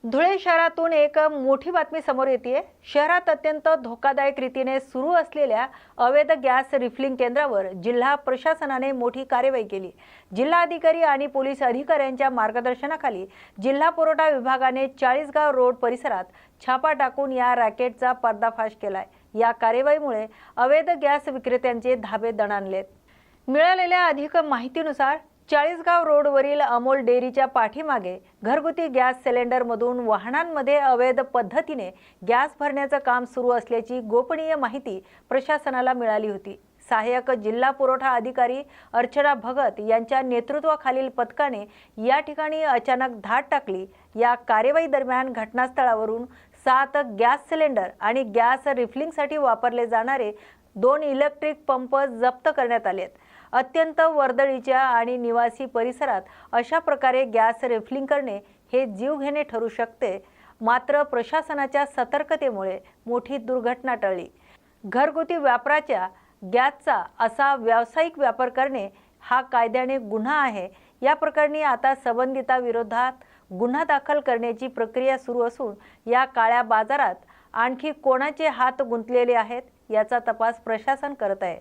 धुळे शहरातून एक मोठी बातमी समोर येते। शहरात अत्यंत धोकादायक रीतीने सुरू असलेल्या अवैध गॅस रिफिलिंग केंद्रावर जिल्हा प्रशासनाने मोठी कार्यवाही केली। जिल्हाधिकारी आणि पोलीस अधिकाऱ्यांच्या मार्गदर्शनाखाली जिल्हा पुरवठा विभागाने चाळीसगाव रोड परिसरात छापा टाकून या रॅकेटचा पर्दाफाश केलाय। या कार्यवाहीमुळे अवैध गॅस विक्रेत्यांचे धाबे दणाणलेत। मिळालेल्या अधिक माहितीनुसार चाळीसगाव रोडवरील अमोल डेअरीच्या पाठीमागे घरगुती गॅस सिलेंडरमधून वाहनांमध्ये अवैध पद्धतीने गॅस भरण्याचं काम सुरू असल्याची गोपनीय माहिती प्रशासनाला मिळाली होती। सहाय्यक जिल्हा पुरवठा अधिकारी अर्चना भगत यांच्या नेतृत्वाखालील पथकाने या ठिकाणी अचानक धाड टाकली। या कार्यवाही दरम्यान घटनास्थळावरून 7 गॅस सिलेंडर आणि गॅस रिफिलिंगसाठी वापरले जाणारे 2 इलेक्ट्रिक पंप जप्त करण्यात आलेत। अत्यंत वर्दळीच्या आणि निवासी परिसरात अशा प्रकारे गॅस रिफिलिंग करणे हे जीवघेणे ठरू शकते। मात्र प्रशासनाच्या सतर्कतेमुळे मोठी दुर्घटना टळली। घरगुती वापराच्या गॅसचा असा व्यावसायिक व्यापार करणे हा कायद्याने गुन्हा आहे। या प्रकरणी आता संबंधितांविरोधात गुन्हा दाखल करण्याची प्रक्रिया सुरू असून या काळ्या बाजारात आणखी कोणाचे हात गुंतलेले आहेत याचा तपास प्रशासन करत आहे।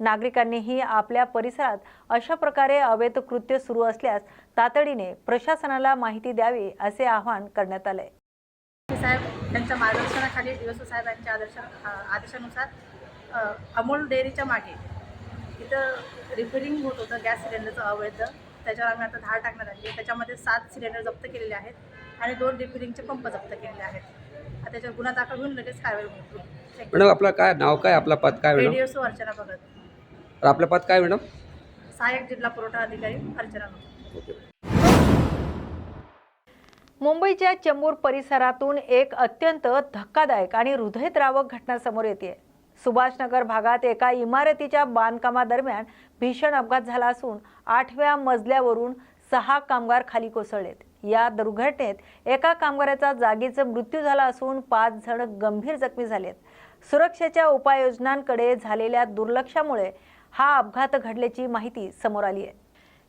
नागरिकांनीही आपल्या परिसरात अशा प्रकारे अवैध कृत्य सुरू असल्यास तातडीने प्रशासनाला माहिती द्यावी असे आवाहन करण्यात आले। साहेब यांच्या मार्गदर्शनाखाली दिवस साहेबांच्या आदेशानुसार अमोल डेअरीच्या मागे इथं रिफिलिंग होत होतं गॅस सिलेंडरचं अवैध। त्याच्यावर आम्ही आता धाड टाकण्यात आली आहे। त्याच्यामध्ये 7 सिलेंडर जप्त केलेले आहेत आणि 2 रिफिलिंगचे पंप जप्त केलेले आहेत। आता त्याच्यावर गुन्हा दाखल होऊन लगेच कारवाई होईल। मॅडम आपलं काय नाव, काय आपला पद काय मॅडम? रेडिओ अर्चना भगत। और आपलं पद काय मॅडम? सहाय्यक जिल्हा पुरवठा अधिकारी अर्चना भगत। मुंबईच्या चेंबूर परिसरातून एक अत्यंत धक्कादायक आणि हृदयद्रावक घटना समोर येते। सुभाषनगर भागात एका इमारतीच्या बांधकामादरम्यान भीषण अपघात झाला असून 8व्या मजल्यावरून 6 कामगार खाली कोसळलेत। या दुर्घटनेत एका कामगाराचा जागीच मृत्यू झाला असून 5 जण गंभीर जखमी झालेत। सुरक्षेच्या उपाययोजनांकडे झालेल्या दुर्लक्षामुळे हा अपघात घडल्याची माहिती समोर आली आहे।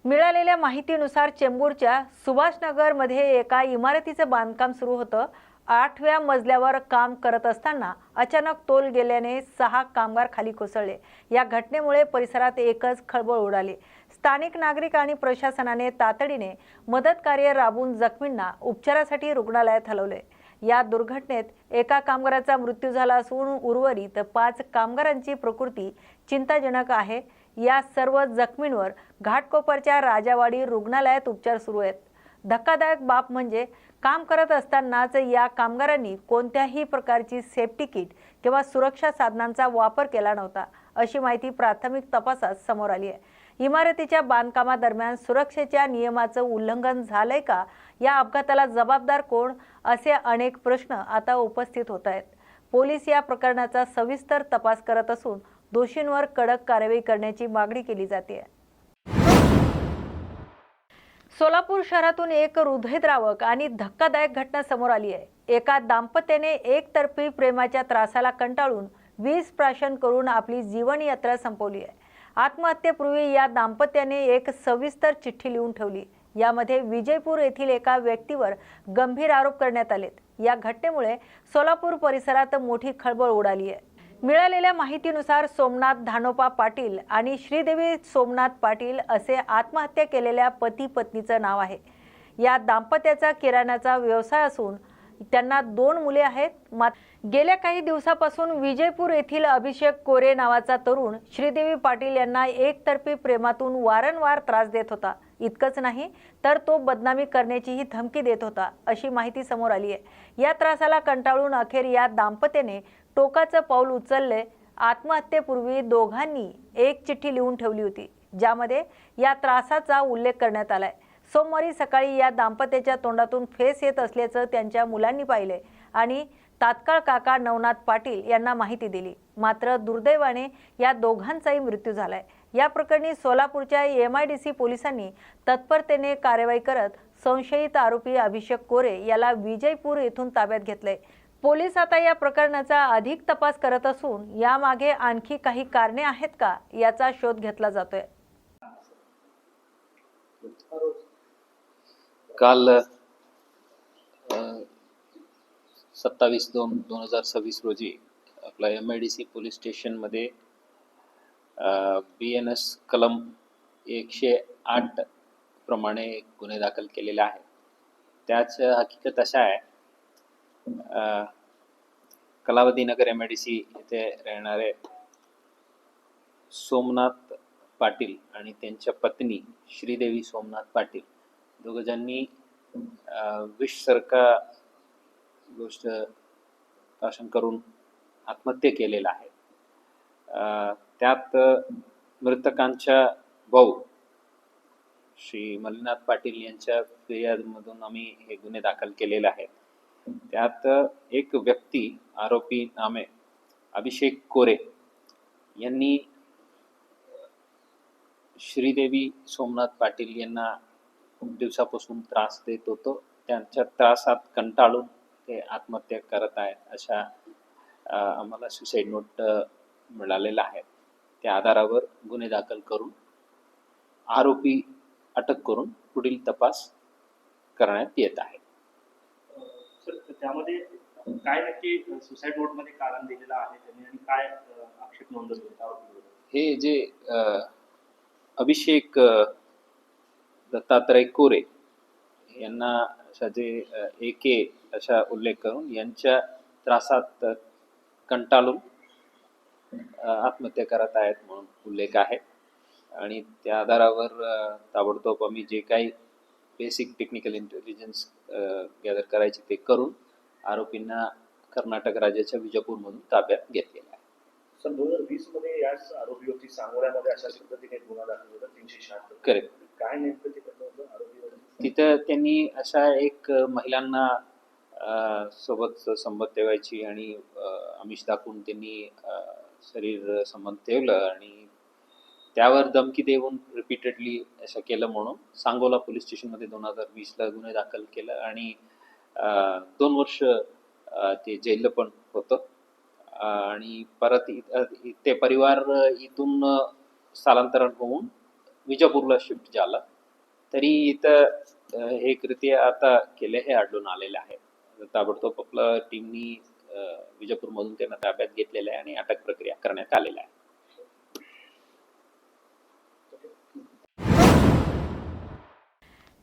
मिळालेल्या माहितीनुसार चेंबूरच्या सुभाषनगरमध्ये एका इमारतीचं बांधकाम सुरू होतं। 8व्या मजल्यावर काम करत असताना अचानक तोल गेल्याने 6 कामगार खाली कोसळले। या घटनेमुळे परिसरात एकच खळबळ उडाली। स्थानिक नागरिक आणि प्रशासनाने तातडीने मदत कार्य राबवून जखमींना उपचारासाठी रुग्णालयात हलवले। या दुर्घटनेत एका कामगाराचा मृत्यू झाला असून उर्वरित 5 कामगारांची प्रकृती चिंताजनक आहे। या सर्व जखमींवर घाटकोपरच्या राजावाडी रुग्णालयात उपचार सुरू आहेत। धक्कादायक बाब म्हणजे काम करत असतानाच या कामगारांनी कोणत्याही प्रकारची सेफ्टी किट किंवा सुरक्षा साधनांचा वापर केला नव्हता, अशी माहिती प्राथमिक तपासात समोर आली आहे। इमारतीच्या बांधकामादरम्यान सुरक्षेच्या नियमाचं उल्लंघन झालंय का? या अपघाताला जबाबदार कोण? असे अनेक प्रश्न आता उपस्थित होत आहेत। पोलीस या प्रकरणाचा सविस्तर तपास करत असून दोषींवर कडक कारवाई करण्याची मागणी केली जाते। सोलापूर शहरातून एक हृदयद्रावक आणि धक्कादायक घटना समोर आली आहे। एका दाम्पत्याने एकतर्फी प्रेमाच्या त्रासाला कंटाळून विष प्राशन करून आपली जीवन यात्रा संपवली आहे। आत्महत्येपूर्वी या दाम्पत्याने एक सविस्तर चिठ्ठी लिहून ठेवली। यामध्ये विजयपूर येथील एका व्यक्तीवर गंभीर आरोप करण्यात आलेत। या घटनेमुळे सोलापूर परिसरात मोठी खळबळ उडाली आहे। मिळालेल्या माहितीनुसार सोमनाथ धानोपा पाटील आणि श्रीदेवी सोमनाथ पाटील असे आत्महत्या केलेल्या पती पत्नीचं नाव आहे। या दाम्पत्याचा किराण्याचा व्यवसाय असून त्यांना 2 मुले आहेत। गेल्या काही दिवसापासून विजयपूर येथील अभिषेक कोरे नावाचा तरुण श्रीदेवी पाटील यांना एकतर्फी प्रेमातून वारंवार त्रास देत होता। इतकंच नाही तर तो बदनामी करण्याचीही धमकी देत होता, अशी माहिती समोर आली आहे। या त्रासाला कंटाळून अखेर या दाम्पत्याने टोकाचं पाऊल उचलले। आत्महत्येपूर्वी दोघांनी एक चिठ्ठी लिहून ठेवली होती, ज्यामध्ये या त्रासाचा उल्लेख करण्यात आलाय। सोमवारी सकाळी या दाम्पत्याच्या तोंडातून फेस येत असल्याचं त्यांच्या मुलांनी पाहिले आणि तात्काळ काका नवनाथ पाटील यांना माहिती दिली। मात्र दुर्दैवाने या दोघांचाही मृत्यू झालाय। या प्रकरणी सोलापूरच्या MIDC पोलिसांनी तत्परतेने कारवाई करत संशयित आरोपी अभिषेक कोरे याला विजयपूर येथून ताब्यात घेतले। पोलीस आता या प्रकरणाचा अधिक तपास करत असून यामागे आणखी काही कारणे आहेत का याचा शोध घेतला जातोय। काल 27/2/2026 रोजी आपला MIDC पोलीस स्टेशनमध्ये BNS कलम 108 प्रमाणे गुन्हे दाखल केलेले आहे. त्याच हकीकत अशा आहे, कलावती नगर MIDC येथे राहणारे सोमनाथ पाटील आणि त्यांच्या पत्नी श्रीदेवी सोमनाथ पाटील दोघजणांनी विषसारखा गोष्ट भाषण करून आत्महत्या केलेला आहे. त्यात मृतकांच्या भाऊ श्री मल्लीनाथ पाटील यांच्या फिर्यादमधून आम्ही हे गुन्हे दाखल केलेले आहेत. त्यात एक व्यक्ती आरोपी नामे अभिषेक कोरे यांनी श्रीदेवी सोमनाथ पाटील यांना खूप दिवसापासून त्रास देत होतो. त्यांच्या त्रासात कंटाळून ते आत्महत्या करत आहेत अशा आम्हाला सुसाईड नोट मिळालेला आहे. त्या आधारावर गुन्हे दाखल करून आरोपी अटक करून पुढील तपास करण्यात येत आहे. सर, त्यामध्ये काय नक्की सुसाईड नोटमध्ये कारण दिलेलं आहे त्यांनी आणि काय आक्षेप नोंदवले होते आरोपीविरोधात? हे जे अभिषेक दत्तात्रय कोरे यांना अशा जे AK अशा उल्लेख करून यांच्या त्रासात कंटाळून आत्महत्या करत आहेत म्हणून उल्लेख आहे आणि त्या आधारावर ताबडतोब आम्ही जे काही बेसिक टेक्निकल इंटेलिजन्स गॅदर करायचे ते करून आरोपींना कर्नाटक राज्याच्या विजापूरमधून ताब्यात घेतलेला आहे. सन 2020 मध्ये याच आरोपीवरती सांगोल्यामध्ये अशा पद्धतीने गुन्हा दाखल होता 376. करेक्ट. काय नेमकं ते घडलं होतं आरोपीवर? तिथं त्यांनी अशा एक महिलांना सोबत संबंध ठेवायची आणि आमिष दाखवून त्यांनी शरीर संबंध ठेवलं आणि त्यावर धमकी देऊन रिपीटेडली असं केलं म्हणून सांगोला पोलीस स्टेशनमध्ये 2020ला गुन्हे दाखल केलं आणि 2 वर्ष ते जेलला पण होतं आणि परत ते परिवार इथून स्थलांतरण होऊन विजापूरला शिफ्ट झाला. तरी इथं हे कृत्य आता केले हे आढळून आलेले आहे. ताबडतोब आपल्या टीमनी विजापूरमधून त्यांना ताब्यात घेतलेलं आहे आणि अटक प्रक्रिया करण्यात आलेला आहे.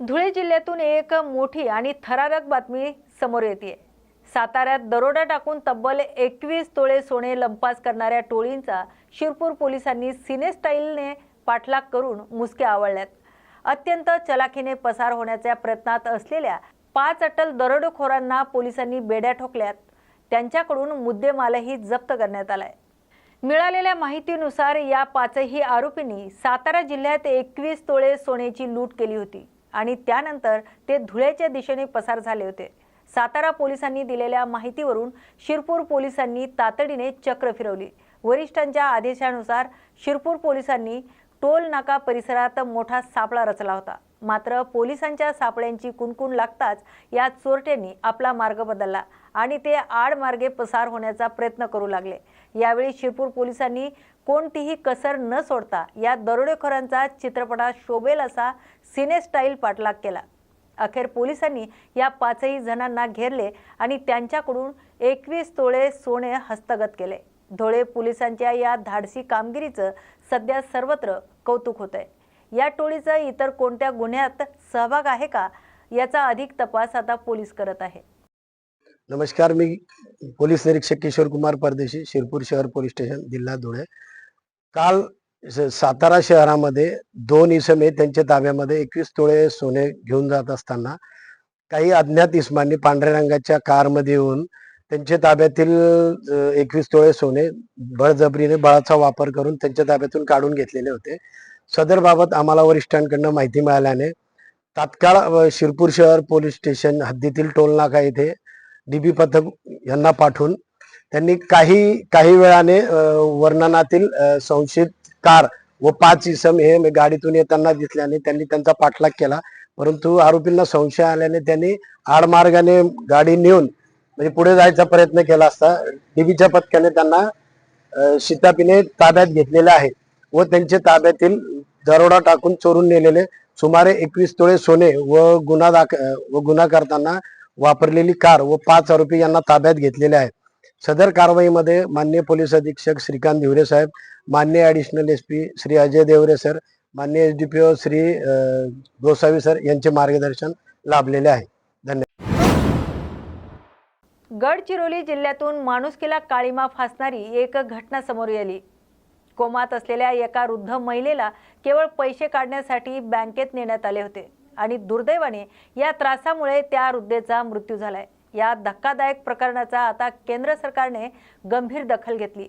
धुळे जिल्ह्यातून एक मोठी आणि थरारक बातमी समोर येते. साताऱ्यात दरोडा टाकून तब्बल 21 तोळे सोने लंपास करणाऱ्या टोळींचा शिरपूर पोलिसांनी सिने स्टाईलने पाठलाग करून मुसक्या आवळल्यात. अत्यंत चलाखीने पसार होण्याच्या प्रयत्नात असलेल्या 5 अट्टल दरोडेखोरांना पोलिसांनी बेड्या ठोकल्यात. त्यांच्याकडून मुद्देमालही जप्त करण्यात आलाय. मिळालेल्या माहितीनुसार या 5ही आरोपींनी सातारा जिल्ह्यात 21 तोळे सोन्याची लूट केली होती आणि त्यानंतर ते धुळ्याच्या दिशेने पसार झाले होते. सातारा पोलिसांनी दिलेल्या माहितीवरून शिरपूर पोलिसांनी तातडीने चक्र फिरवली. वरिष्ठांच्या आदेशानुसार शिरपूर पोलिसांनी टोल नाका परिसरात मोठा सापळा रचला होता. मात्र पोलिसांच्या सापळ्यांची कुणकुण लागताच या चोरट्यांनी आपला मार्ग बदलला आणि ते आडमार्गे पसार होण्याचा प्रयत्न करू लागले. यावेळी शिरपूर पोलिसांनी कोणतीही कसर न सोडता या दरोडेखोरांचा चित्रपटात शोभेल असा सिने स्टाईल पाठलाग केला. अखेर पोलिसांनी या 5ही जणांना घेरले आणि त्यांच्याकडून 21 तोळे सोने हस्तगत केले. धुळे पोलिसांच्या या धाडसी कामगिरीचं सध्या सर्वत्र कौतुक होतंय. या टोळीचा इतर कोणत्या गुन्ह्यात सहभाग आहे का याचा अधिक तपास आता पोलीस करत आहे. नमस्कार, मी पोलीस निरीक्षक किशोर कुमार परदेशी, शिरपूर शहर पोलीस स्टेशन, जिल्हा धुळे. काल सातारा शहरामध्ये 2 इसमे त्यांच्या ताब्यामध्ये 21 तोळे सोने घेऊन जात असताना काही अज्ञात इसमांनी पांढऱ्या रंगाच्या कारमध्ये येऊन त्यांच्या ताब्यातील 21 तोळे सोने बळजबरीने बळाचा वापर करून त्यांच्या ताब्यातून काढून घेतलेले होते. सदर बाबत आम्हाला वरिष्ठांकडून माहिती मिळाल्याने तात्काळ शिरपूर शहर पोलीस स्टेशन हद्दीतील टोलनाका येथे DB पथक यांना पाठवून त्यांनी काही वेळाने वर्णनातील संशयित कार व 5 इसम हे गाडीतून येताना दिसल्याने त्यांनी त्यांचा पाठलाग केला. परंतु आरोपींना संशय आल्याने त्यांनी आडमार्गाने गाडी नेऊन म्हणजे पुढे जायचा प्रयत्न केला असता DBच्या पथकाने त्यांना शितापीने ताब्यात घेतलेले आहे व त्यांच्या ताब्यातील दरोडा टाकून चोरून नेलेले सुमारे 21 तोळे सोने व गुन्हा करताना वापरलेली कार व 5 आरोपी यांना ताब्यात घेतलेले आहे. सदर कारवाईमध्ये माननीय पोलीस अधीक्षक श्रीकांत धिवरे साहेब, माननीय additional SP Shri Ajay Devre sir, माननीय एसडीपीओ श्री गोसावी सर यांचे मार्गदर्शन लाभलेले आहे. गडचिरोली जिल्ह्यातून माणुसकीला काळीमा फासणारी एक घटना समोर आली. कोमात असलेल्या एका वृद्ध महिलेला केवळ पैसे काढण्यासाठी बँकेत नेण्यात आले होते आणि दुर्दैवाने या त्रासामुळे त्या वृद्धेचा मृत्यू झालाय. या धक्कादायक प्रकरणाचा आता केंद्र सरकारने गंभीर दखल घेतली.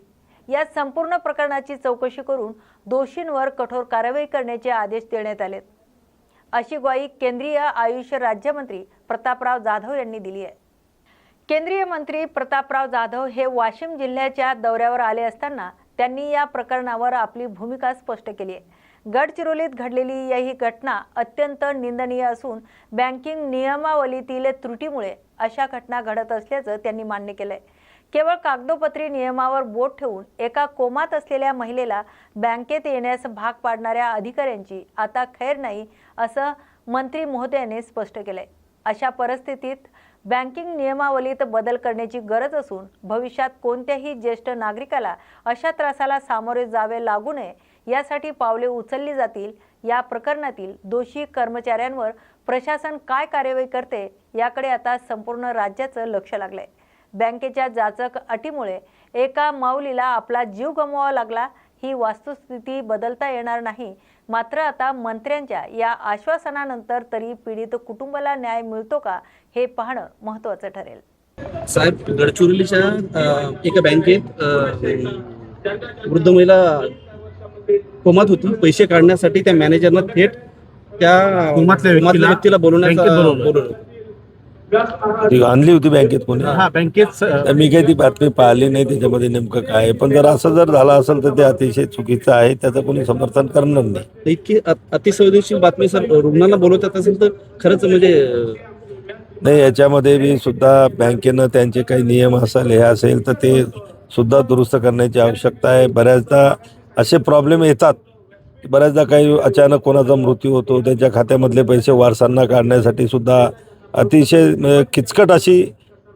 या संपूर्ण प्रकरणाची चौकशी करून दोषींवर कठोर कारवाई करण्याचे आदेश देण्यात आलेत, अशी ग्वाही केंद्रीय आयुष राज्यमंत्री प्रतापराव जाधव यांनी दिली आहे. केंद्रीय मंत्री प्रतापराव जाधव हे वाशिम जिल्ह्याच्या दौऱ्यावर आले असताना त्यांनी या प्रकरणावर आपली भूमिका स्पष्ट केली आहे. गडचिरोलीत घडलेली ही घटना अत्यंत निंदनीय असून बँकिंग नियमावलीतील त्रुटीमुळे अशा घटना घडत असल्याचं त्यांनी मान्य केलंय. केवळ कागदोपत्री नियमावर बोट ठेवून एका कोमात असलेल्या महिलेला बँकेत येण्यास भाग पाडणाऱ्या अधिकाऱ्यांची आता खैर नाही, असं मंत्री महोदयाने स्पष्ट केलंय. अशा परिस्थितीत बँकिंग नियमावलीत बदल करण्याची गरज असून भविष्यात कोणत्याही ज्येष्ठ नागरिकाला अशा त्रासाला सामोरे जावे लागू नये यासाठी पावले उचलली जातील. या प्रकरणातील दोषी कर्मचाऱ्यांवर प्रशासन काय कार्यवाही करते याकडे आता संपूर्ण राज्याचं लक्ष लागलंय. बँकेच्या जाचक अटीमुळे एका माऊलीला आपला जीव गमवावा लागला ही वस्तुस्थिती बदलता येणार नाही. मात्र आता मंत्र्यांच्या या आश्वासनानंतर तरी पीडित कुटुंबाला न्याय मिळतो का हे पाहणं महत्त्वाचं ठरेल. साहेब, गडचिरोलीच्या एका बँकेत वृद्ध महिला कोमात होती. पैसे काढण्यासाठी त्या मॅनेजरनं थेट त्या कोमातल्या व्यक्तीला बोलवलं. ती आणली होती बँकेत कोणी? हा, बँकेत मी काही ती बातमी पाहिली नाही त्याच्यामध्ये नेमकं काय आहे. पण जर असं जर झालं असेल तर ते अतिशय चुकीचं आहे, त्याचं कोणी समर्थन करणार नाही. इतकी अतिसंवेदनशील बातमी सर रुग्णांना बोलवतात असेल तर खरंच म्हणजे नाही, याच्यामध्ये बी सुद्धा बँकेनं त्यांचे काही नियम असेल हे असेल तर ते सुद्धा दुरुस्त करण्याची आवश्यकता आहे. बऱ्याचदा असे प्रॉब्लेम येतात, बऱ्याचदा काही अचानक कोणाचा मृत्यू होतो, त्यांच्या खात्यामधले पैसे वारसांना काढण्यासाठी सुद्धा अतिशय किचकट अशी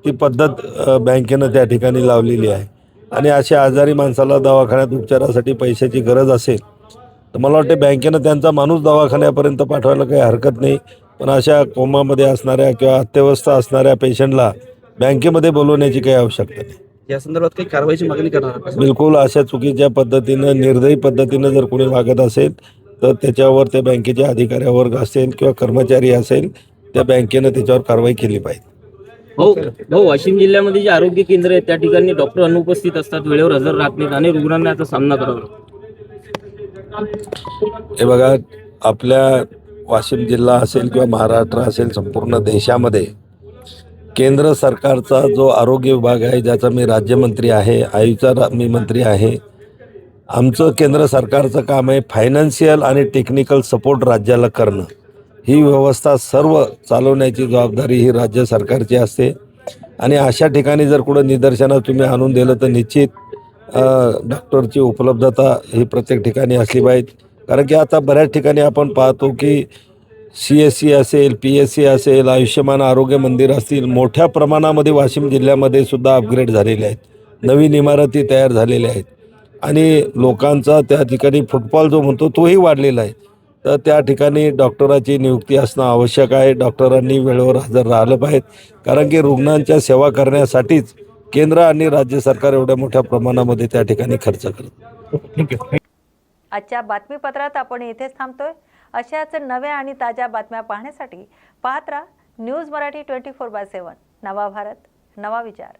ती पद्धत बँकेनं त्या ठिकाणी लावलेली आहे. आणि अशा आजारी माणसाला दवाखान्यात उपचारासाठी पैशाची गरज असेल तर मला वाटते बँकेनं त्यांचा माणूस दवाखान्यापर्यंत पाठवायला काही हरकत नाही. पण अशा कोमामध्ये असणाऱ्या किंवा अत्यवस्था असणाऱ्या पेशंटला बँकेमध्ये बोलवण्याची काही आवश्यकता नाही. या संदर्भात काही कारवाईची मागणी करणार? बिलकुल अशा चुकीच्या पद्धतीनं निर्दयी पद्धतीनं जर कोणी वागत असेल तर त्याच्यावर त्या बँकेच्या अधिकारी वर्ग असेल किंवा कर्मचारी असेल त्या बँकेनं त्याच्यावर कारवाई केली पाहिजे. वाशिम जिल्ह्यामध्ये जे आरोग्य केंद्र आहे त्या ठिकाणी डॉक्टर अनुपस्थित असतात, वेळेवर हजर राहत नाहीत आणि रुग्णांना याचा सामना करावा लागतो. हे बघा, आपल्या वाशिम जिल्हा असेल किंवा महाराष्ट्र असेल, संपूर्ण देशामध्ये केंद्र सरकारचा जो आरोग्य विभाग आहे, ज्याचा मी राज्यमंत्री आहे, आयुषचा मी मंत्री आहे. आमचं केंद्र सरकारचं काम आहे फायनान्शियल आणि टेक्निकल सपोर्ट राज्याला करणं. ही व्यवस्था सर्व चालवण्याची जबाबदारी ही राज्य सरकारची असते. आणि अशा ठिकाणी जर कुठं निदर्शनास तुम्ही आणून दिलं तर निश्चित डॉक्टरची उपलब्धता ही प्रत्येक ठिकाणी असली पाहिजे. कारण की आता बऱ्याच ठिकाणी आपण पाहतो की CSC असेल, PSC असेल, आयुष्यमान आरोग्य मंदिर असतील, मोठ्या प्रमाणामध्ये वाशिम जिल्ह्यामध्ये सुद्धा अपग्रेड झालेले आहेत, नवीन इमारती तयार झालेल्या आहेत आणि लोकांचा त्या ठिकाणी फुटफॉल जो म्हणतो तोही वाढलेला आहे. तर त्या ठिकाणी डॉक्टराची नियुक्ती असणं आवश्यक आहे. डॉक्टरांनी वेळेवर हजर राहिलं पाहिजे. कारण की रुग्णांच्या सेवा करण्यासाठीच केंद्र आणि राज्य सरकार एवढ्या मोठ्या प्रमाणामध्ये त्या ठिकाणी खर्च करतं. आजच्या बातमीपत्रात आपण इथेच थांबतोय. अशाच नव्या आणि ताज्या बातम्या पाहण्यासाठी पाहत राहा न्यूज मराठी 24/7. नवा भारत, नवा विचार.